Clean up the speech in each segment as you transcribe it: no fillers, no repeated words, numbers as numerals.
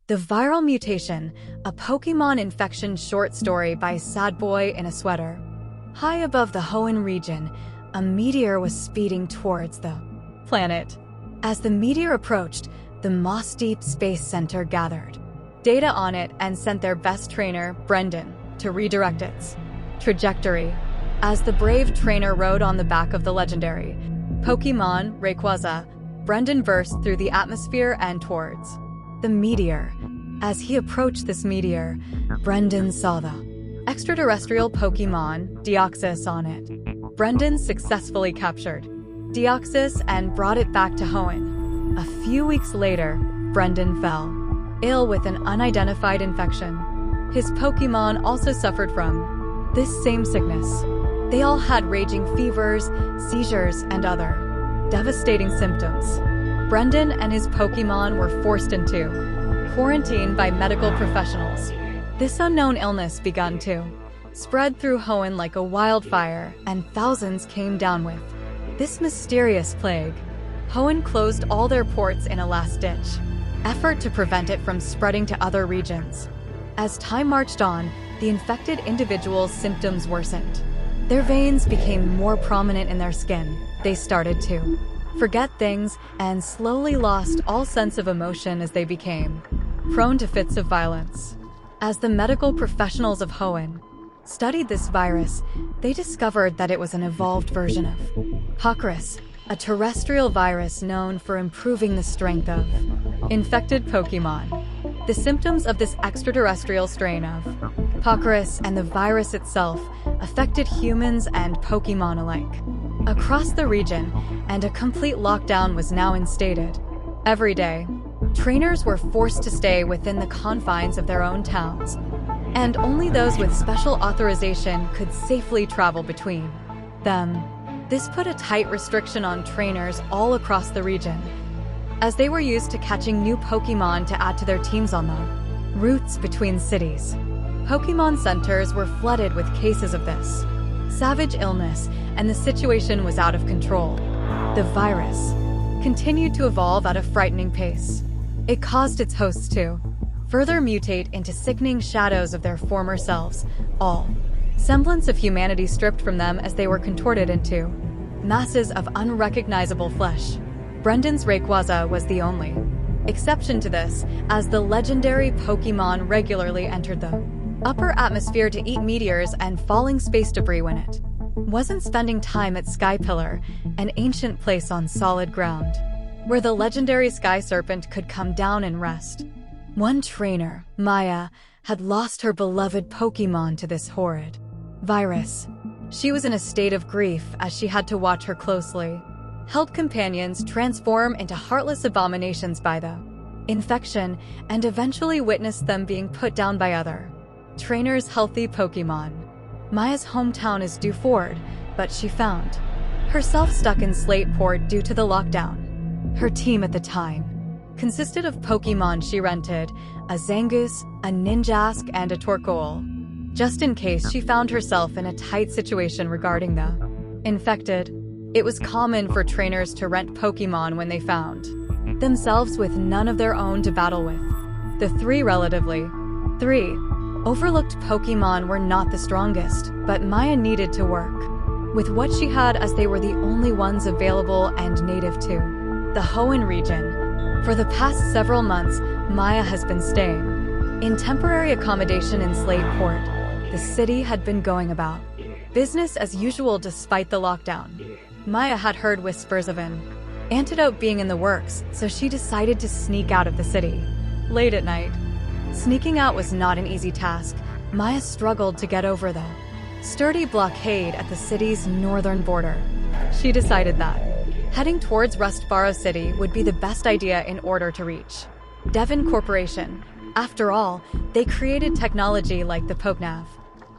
The Viral Mutation, a Pokemon infection short story by Sad Boy in a Sweater. High above the Hoenn region, a meteor was speeding towards the planet. As the meteor approached, the Moss Deep Space Center gathered data on it and sent their best trainer, Brendan, to redirect its trajectory. As the brave trainer rode on the back of the legendary Pokemon Rayquaza, Brendan burst through the atmosphere and towards the meteor. As he approached this meteor, Brendan saw the extraterrestrial Pokemon Deoxys on it. Brendan successfully captured Deoxys and brought it back to Hoenn. A few weeks later, Brendan fell ill with an unidentified infection. His Pokemon also suffered from this same sickness. They all had raging fevers, seizures, and other devastating symptoms. Brendan and his Pokemon were forced into quarantine by medical professionals. This unknown illness began to spread through Hoenn like a wildfire, and thousands came down with this mysterious plague. Hoenn closed all their ports in a last-ditch effort to prevent it from spreading to other regions. As time marched on, the infected individuals' symptoms worsened. Their veins became more prominent in their skin. They started to forget things and slowly lost all sense of emotion as they became prone to fits of violence. As the medical professionals of Hoenn studied this virus, they discovered that it was an evolved version of Hoenn, a terrestrial virus known for improving the strength of infected Pokemon. The symptoms of this extraterrestrial strain of Hoenn and the virus itself affected humans and Pokemon alike across the region, and a complete lockdown was now instated. Every day, trainers were forced to stay within the confines of their own towns, and only those with special authorization could safely travel between them. This put a tight restriction on trainers all across the region, as they were used to catching new Pokemon to add to their teams on the routes between cities. Pokemon centers were flooded with cases of this savage illness, and the situation was out of control. The virus continued to evolve at a frightening pace. It caused its hosts to further mutate into sickening shadows of their former selves, all semblance of humanity stripped from them as they were contorted into masses of unrecognizable flesh. Brendan's Rayquaza was the only exception to this, as the legendary Pokemon regularly entered the upper atmosphere to eat meteors and falling space debris when it wasn't spending time at Sky Pillar, an ancient place on solid ground, where the legendary Sky Serpent could come down and rest. One trainer, Maya, had lost her beloved Pokemon to this horrid virus. She was in a state of grief as she had to watch her closely held companions transform into heartless abominations by the infection, and eventually witnessed them being put down by other trainers' healthy Pokemon. Maya's hometown is Dewford, but she found herself stuck in Slateport due to the lockdown. Her team at the time consisted of Pokemon she rented, a Zangoose, a Ninjask, and a Torkoal, just in case she found herself in a tight situation regarding the infected. It was common for trainers to rent Pokemon when they found themselves with none of their own to battle with. The three overlooked Pokemon were not the strongest, but Maya needed to work with what she had, as they were the only ones available and native to the Hoenn region. For the past several months, Maya has been staying in temporary accommodation in Slateport. The city had been going about business as usual despite the lockdown. Maya had heard whispers of an antidote being in the works, so she decided to sneak out of the city late at night. Sneaking out was not an easy task. Maya struggled to get over the sturdy blockade at the city's northern border. She decided that heading towards Rustboro City would be the best idea in order to reach Devon Corporation. After all, they created technology like the PokeNav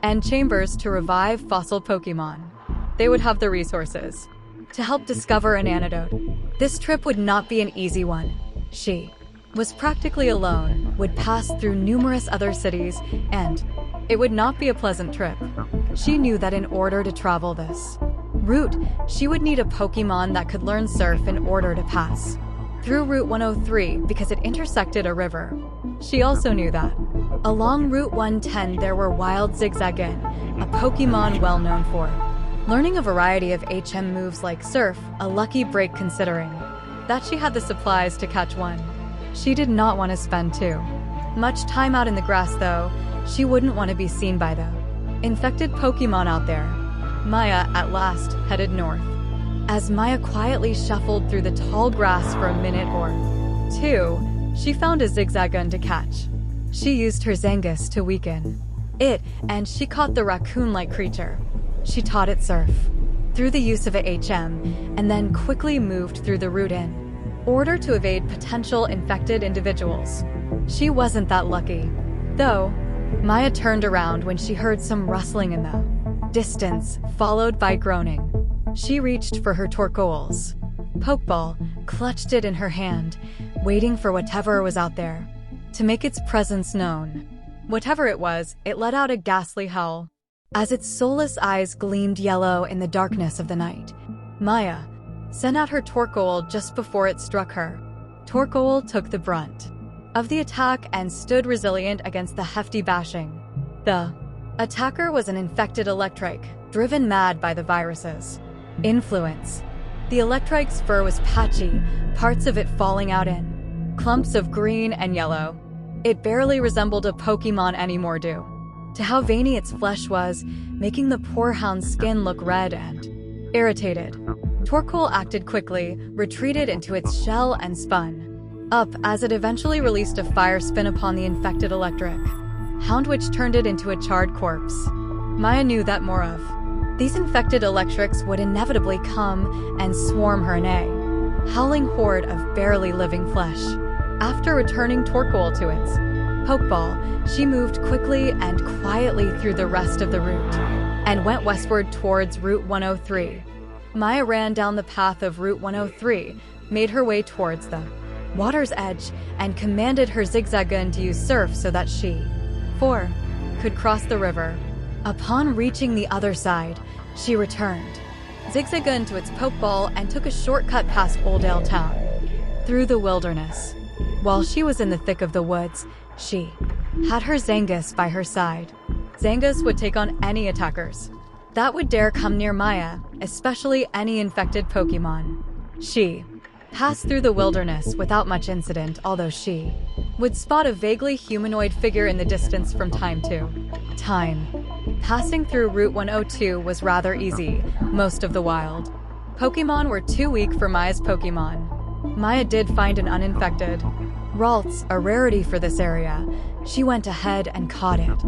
and chambers to revive fossil Pokemon. They would have the resources to help discover an antidote. This trip would not be an easy one. She was practically alone, would pass through numerous other cities, and it would not be a pleasant trip. She knew that in order to travel this route, she would need a Pokemon that could learn Surf in order to pass through Route 103 because it intersected a river. She also knew that. Along Route 110 there were wild Zigzagoon, a Pokemon well known for learning a variety of HM moves like Surf, a lucky break considering that she had the supplies to catch one. She did not want to spend too much time out in the grass though. She wouldn't want to be seen by the infected Pokemon out there. Maya, at last, headed north. As Maya quietly shuffled through the tall grass for a minute or two, she found a Zigzagoon to catch. She used her Zangus to weaken it, and she caught the raccoon-like creature. She taught it Surf through the use of a HM, and then quickly moved through the route in order to evade potential infected individuals. She wasn't that lucky, though. Maya turned around when she heard some rustling in the distance, followed by groaning. She reached for her Torkoal's Pokeball, clutched it in her hand, waiting for whatever was out there to make its presence known. Whatever it was, it let out a ghastly howl as its soulless eyes gleamed yellow in the darkness of the night. Maya sent out her Torkoal just before it struck her. Torkoal took the brunt of the attack and stood resilient against the hefty bashing. The attacker was an infected Electrike, driven mad by the virus's influence. The Electrike's fur was patchy, parts of it falling out in clumps of green and yellow. It barely resembled a Pokemon anymore due to how veiny its flesh was, making the poor hound's skin look red and irritated. Torkoal acted quickly, retreated into its shell and spun up as it eventually released a fire spin upon the infected Electric hound, which turned it into a charred corpse. Maya knew that more of these infected Electrics would inevitably come and swarm her in a howling horde of barely living flesh. After returning Torkoal to its Pokeball, she moved quickly and quietly through the rest of the route and went westward towards Route 103. Maya ran down the path of Route 103, made her way towards the water's edge, and commanded her Zigzagoon to use Surf so that she, could cross the river. Upon reaching the other side, she returned Zigzagoon to its Pokeball and took a shortcut past Oldale Town through the wilderness. While she was in the thick of the woods, she had her Zangus by her side. Zangus would take on any attackers that would dare come near Maya, especially any infected Pokemon. She passed through the wilderness without much incident, although she would spot a vaguely humanoid figure in the distance from time to time. Passing through Route 102 was rather easy. Most of the wild Pokemon were too weak for Maya's Pokemon. Maya did find an uninfected Ralts, a rarity for this area. She went ahead and caught it.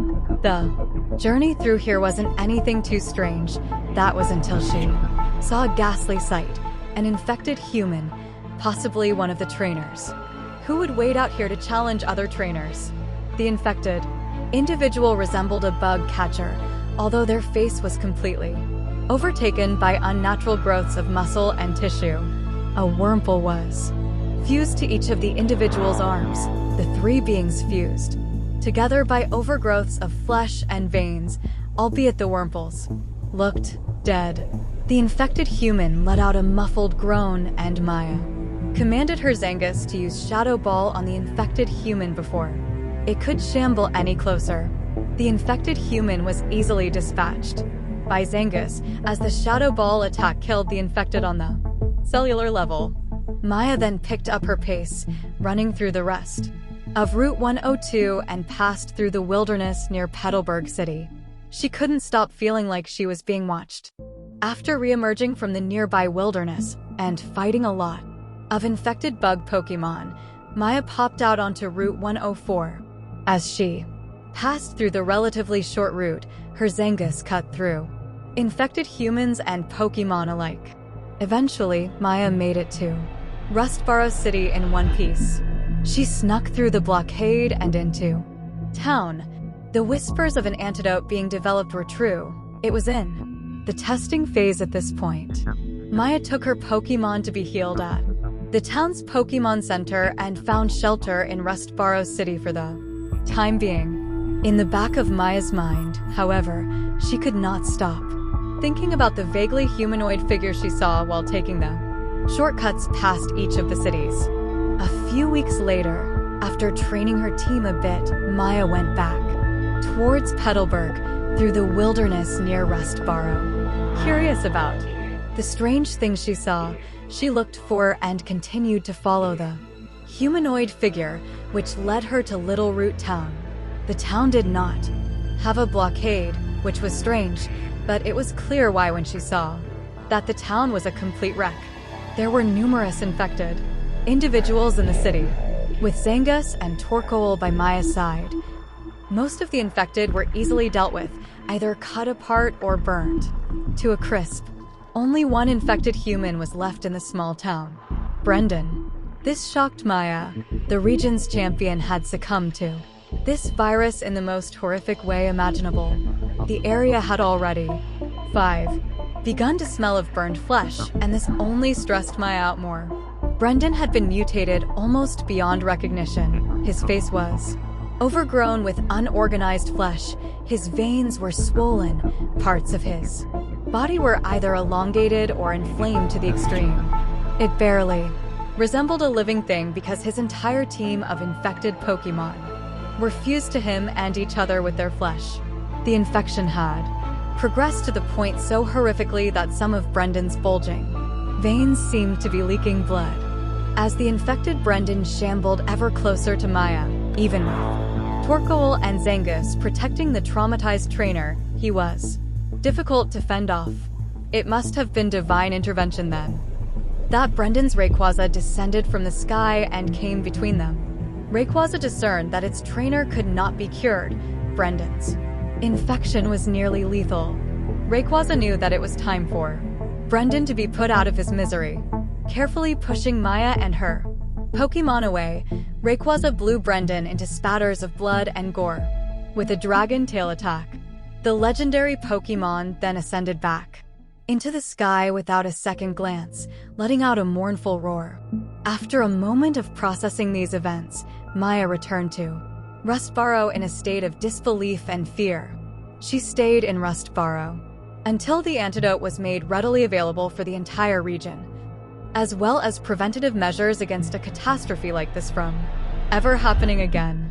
The journey through here wasn't anything too strange. That was until she saw a ghastly sight, an infected human, possibly one of the trainers. Who would wait out here to challenge other trainers? The infected individual resembled a bug catcher, although their face was completely overtaken by unnatural growths of muscle and tissue. A Wurmple was fused to each of the individual's arms, the three beings fused together by overgrowths of flesh and veins, albeit the Wurmples looked dead. The infected human let out a muffled groan, and Maya commanded her Zangus to use Shadow Ball on the infected human before it could shamble any closer. The infected human was easily dispatched by Zangus as the Shadow Ball attack killed the infected on the cellular level. Maya then picked up her pace, running through the rest of Route 102 and passed through the wilderness near Petalburg City. She couldn't stop feeling like she was being watched. After re-emerging from the nearby wilderness and fighting a lot of infected bug Pokemon, Maya popped out onto Route 104. As she passed through the relatively short route, her Zangus cut through infected humans and Pokemon alike. Eventually, Maya made it to Rustboro City in one piece. She snuck through the blockade and into town. The whispers of an antidote being developed were true. It was in the testing phase at this point. Maya took her Pokemon to be healed at the town's Pokemon Center and found shelter in Rustboro City for the time being. In the back of Maya's mind, however, she could not stop thinking about the vaguely humanoid figure she saw while taking the shortcuts past each of the cities. few weeks later, after training her team a bit, Maya went back towards Petalburg through the wilderness near Rustborough. Curious about the strange things she saw, she looked for and continued to follow the humanoid figure, which led her to Little Root Town. The town did not have a blockade, which was strange, but it was clear why when she saw that the town was a complete wreck. There were numerous infected individuals in the city, with Zangus and Torkoal by Maya's side. Most of the infected were easily dealt with, either cut apart or burned to a crisp. Only one infected human was left in the small town, Brendan. This shocked Maya. The region's champion had succumbed to this virus in the most horrific way imaginable. The area had already 5. Begun to smell of burned flesh, and this only stressed Maya out more. Brendan had been mutated almost beyond recognition. His face was overgrown with unorganized flesh. His veins were swollen. Parts of his body were either elongated or inflamed to the extreme. It barely resembled a living thing because his entire team of infected Pokemon were fused to him and each other with their flesh. The infection had progressed to the point so horrifically that some of Brendan's bulging veins seemed to be leaking blood. As the infected Brendan shambled ever closer to Maya, even with Torkoal and Zangus protecting the traumatized trainer, he was difficult to fend off. It must have been divine intervention then that Brendan's Rayquaza descended from the sky and came between them. Rayquaza discerned that its trainer could not be cured. Brendan's infection was nearly lethal. Rayquaza knew that it was time for Brendan to be put out of his misery. Carefully pushing Maya and her Pokemon away, Rayquaza blew Brendan into spatters of blood and gore. With a dragon tail attack, the legendary Pokemon then ascended back into the sky without a second glance, letting out a mournful roar. After a moment of processing these events, Maya returned to Rustborough in a state of disbelief and fear. She stayed in Rustborough until the antidote was made readily available for the entire region, as well as preventative measures against a catastrophe like this from ever happening again.